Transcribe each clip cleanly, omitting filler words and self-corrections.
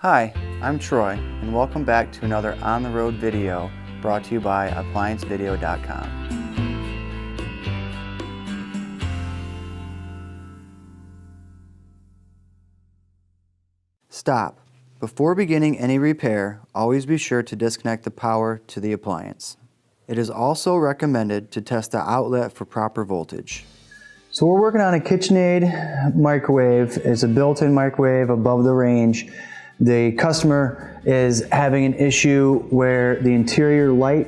Hi, I'm Troy, and welcome back to another on-the-road video brought to you by ApplianceVideo.com. Stop. Before beginning any repair, always be sure to disconnect the power to the appliance. It is also recommended to test the outlet for proper voltage. So we're working on a Kitchenaid microwave. It's a built-in microwave above the range. The customer is having an issue where the interior light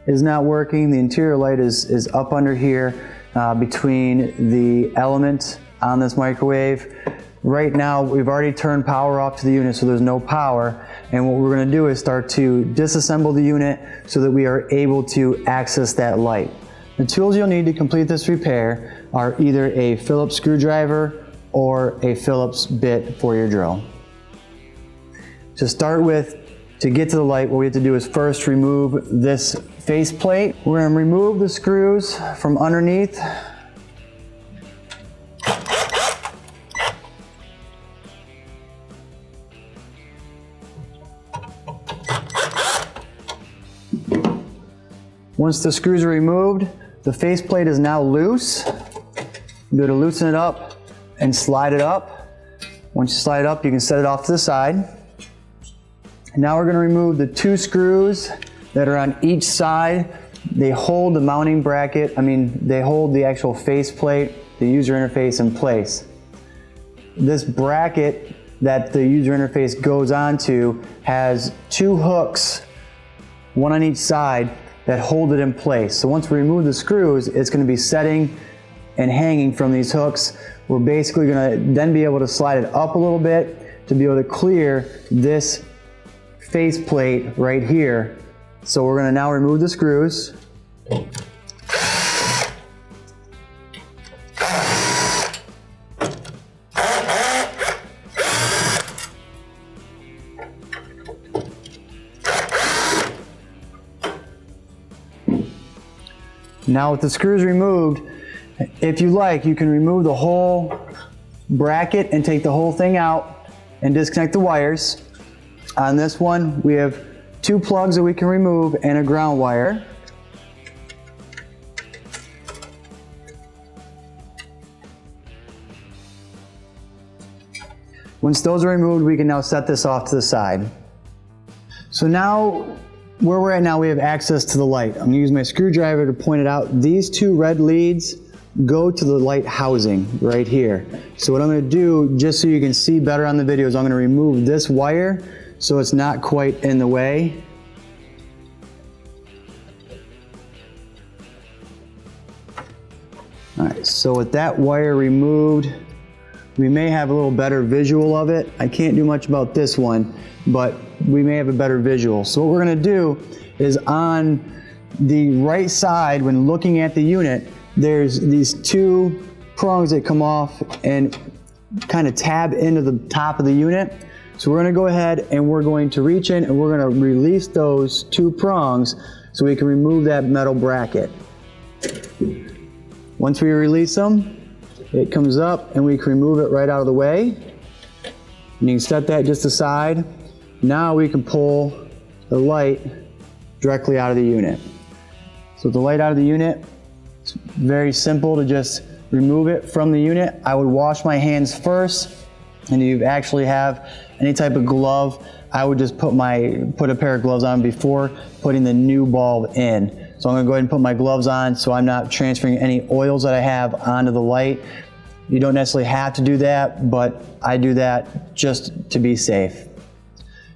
is not working. The interior light is up under here between the element on this microwave. Right now we've already turned power off to the unit, so there's no power, and what we're going to do is start to disassemble the unit so that we are able to access that light. The tools you'll need to complete this repair are either a Phillips screwdriver or a Phillips bit for your drill. To start with, to get to the light, what we have to do is first remove this face plate. We're going to remove the screws from underneath. Once the screws are removed, the face plate is now loose. You're going to loosen it up and slide it up. Once you slide it up, you can set it off to the side. Now we're going to remove the two screws that are on each side. They hold the mounting bracket, they hold the actual face plate, the user interface in place. This bracket that the user interface goes onto has two hooks, one on each side, that hold it in place. So once we remove the screws, it's going to be setting and hanging from these hooks. We're basically going to then be able to slide it up a little bit to be able to clear this face plate right here. So we're going to now remove the screws. Now with the screws removed, if you like, you can remove the whole bracket and take the whole thing out and disconnect the wires. On this one, we have two plugs that we can remove and a ground wire. Once those are removed, we can now set this off to the side. So now, where we're at now, we have access to the light. I'm going to use my screwdriver to point it out. These two red leads go to the light housing right here. So what I'm going to do, just so you can see better on the video, is I'm going to remove this wire so it's not quite in the way. All right, so with that wire removed, we may have a little better visual of it. I can't do much about this one, but we may have a better visual. So what we're going to do is on the right side, when looking at the unit, there's these two prongs that come off and kind of tab into the top of the unit. So we're going to go ahead and we're going to reach in and we're going to release those two prongs so we can remove that metal bracket. Once we release them, it comes up and we can remove it right out of the way. And you can set that just aside. Now we can pull the light directly out of the unit. So with the light out of the unit, it's very simple to just remove it from the unit. I would wash my hands first, and if you actually have any type of glove, I would just put a pair of gloves on before putting the new bulb in. So I'm going to go ahead and put my gloves on so I'm not transferring any oils that I have onto the light. You don't necessarily have to do that, but I do that just to be safe.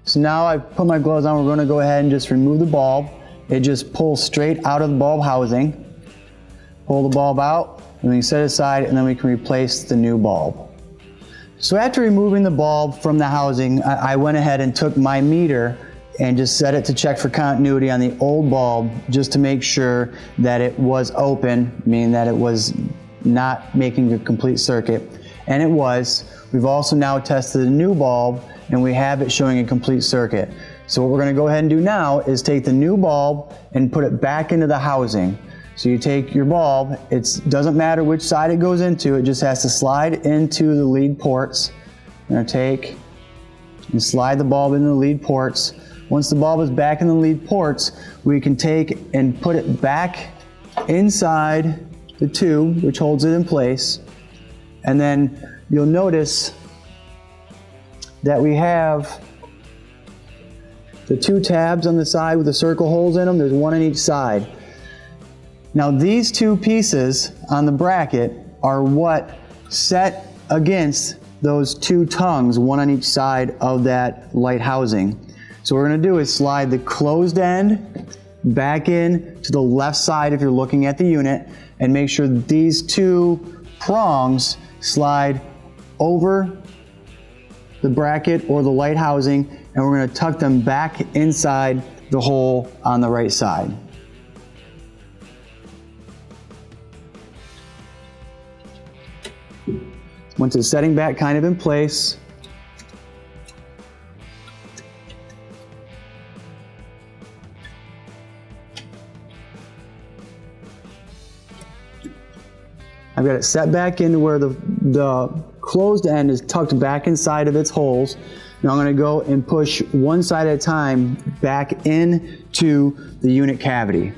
So now I've put my gloves on, we're going to go ahead and just remove the bulb. It just pulls straight out of the bulb housing. Pull the bulb out, and we can set it aside, and then we can replace the new bulb. So after removing the bulb from the housing, I went ahead and took my meter and just set it to check for continuity on the old bulb, just to make sure that it was open, meaning that it was not making a complete circuit. And it was. We've also now tested the new bulb, and we have it showing a complete circuit. So what we're going to go ahead and do now is take the new bulb and put it back into the housing. So you take your bulb, it doesn't matter which side it goes into, it just has to slide into the lead ports. I'm going to take and slide the bulb into the lead ports. Once the bulb is back in the lead ports, we can take and put it back inside the tube, which holds it in place. And then you'll notice that we have the two tabs on the side with the circle holes in them. There's one on each side. Now these two pieces on the bracket are what set against those two tongues, one on each side of that light housing. So what we're going to do is slide the closed end back in to the left side if you're looking at the unit, and make sure that these two prongs slide over the bracket or the light housing, and we're going to tuck them back inside the hole on the right side. Once it's setting back kind of in place, I've got it set back into where the closed end is tucked back inside of its holes. Now I'm going to go and push one side at a time back into the unit cavity.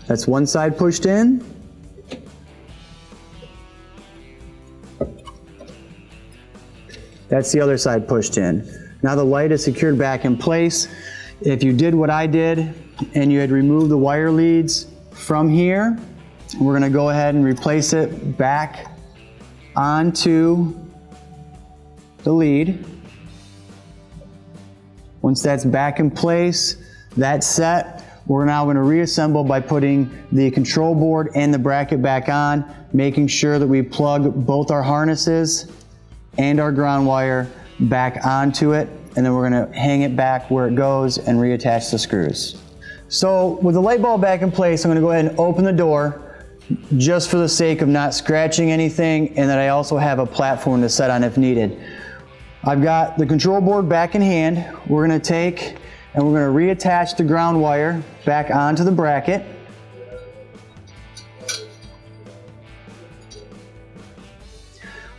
That's one side pushed in. That's the other side pushed in. Now the light is secured back in place. If you did what I did and you had removed the wire leads from here, we're going to go ahead and replace it back onto the lead. Once that's back in place, that's set. We're now going to reassemble by putting the control board and the bracket back on, making sure that we plug both our harnesses and our ground wire back onto it, and then we're going to hang it back where it goes and reattach the screws. So with the light bulb back in place, I'm going to go ahead and open the door just for the sake of not scratching anything, and that I also have a platform to set on if needed. I've got the control board back in hand. We're going to take and we're going to reattach the ground wire back onto the bracket.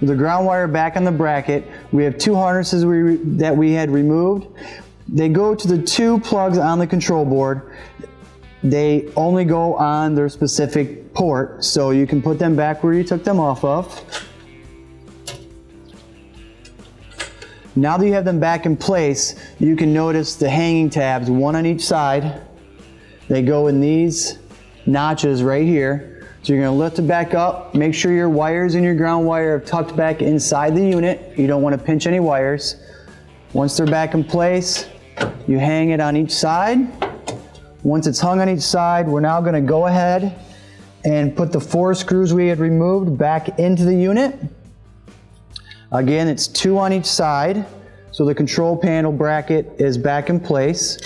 With the ground wire back on the bracket, we have two harnesses that we had removed. They go to the two plugs on the control board. They only go on their specific port, so you can put them back where you took them off of. Now that you have them back in place, you can notice the hanging tabs, one on each side. They go in these notches right here. So you're going to lift it back up, make sure your wires and your ground wire are tucked back inside the unit. You don't want to pinch any wires. Once they're back in place, you hang it on each side. Once it's hung on each side, we're now going to go ahead and put the 4 screws we had removed back into the unit. Again, it's 2 on each side, so the control panel bracket is back in place.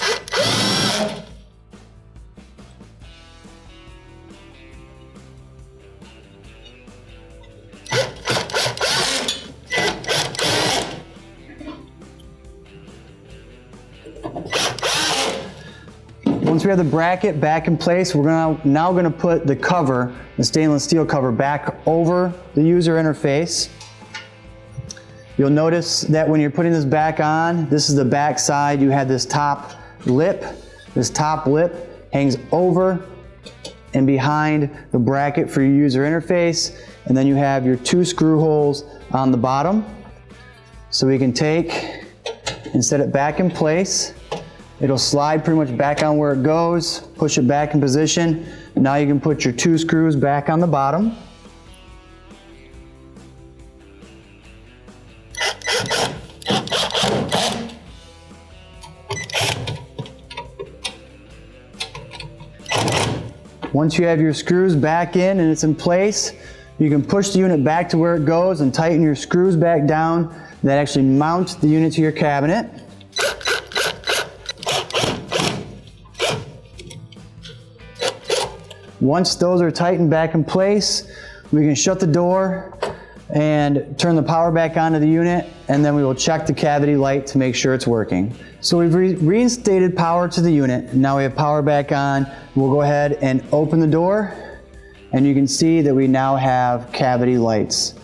Once we have the bracket back in place, we're now going to put the cover, the stainless steel cover, back over the user interface. You'll notice that when you're putting this back on, this is the back side. You have this top lip. This top lip hangs over and behind the bracket for your user interface. And then you have your 2 screw holes on the bottom. So we can take and set it back in place. It'll slide pretty much back on where it goes. Push it back in position. Now you can put your 2 screws back on the bottom. Once you have your screws back in and it's in place, you can push the unit back to where it goes and tighten your screws back down that actually mount the unit to your cabinet. Once those are tightened back in place, we can shut the door and turn the power back onto the unit, and then we will check the cavity light to make sure it's working. So we've reinstated power to the unit. Now we have power back on. We'll go ahead and open the door, and you can see that we now have cavity lights.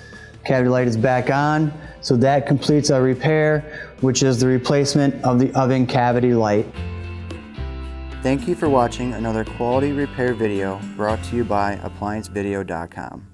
Cavity light is back on. So that completes our repair, which is the replacement of the oven cavity light. Thank you for watching another quality repair video brought to you by ApplianceVideo.com.